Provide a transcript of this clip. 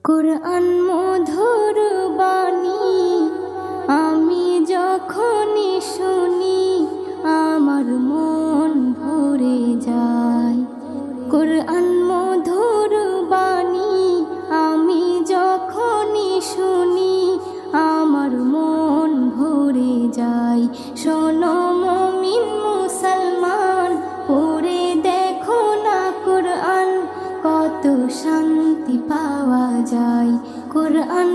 কুরআন মধুর বাণী আমি যখনই শুনি আমার মন ভরে যায়। কুরআন মধুর বাণী আমি যখনই শুনি আমার মন ভরে যায়। শোনো মুমিন মুসলমান, পড়ে দেখো না কুরআন, কত শান্তি পাওয়া যায়। কুরআন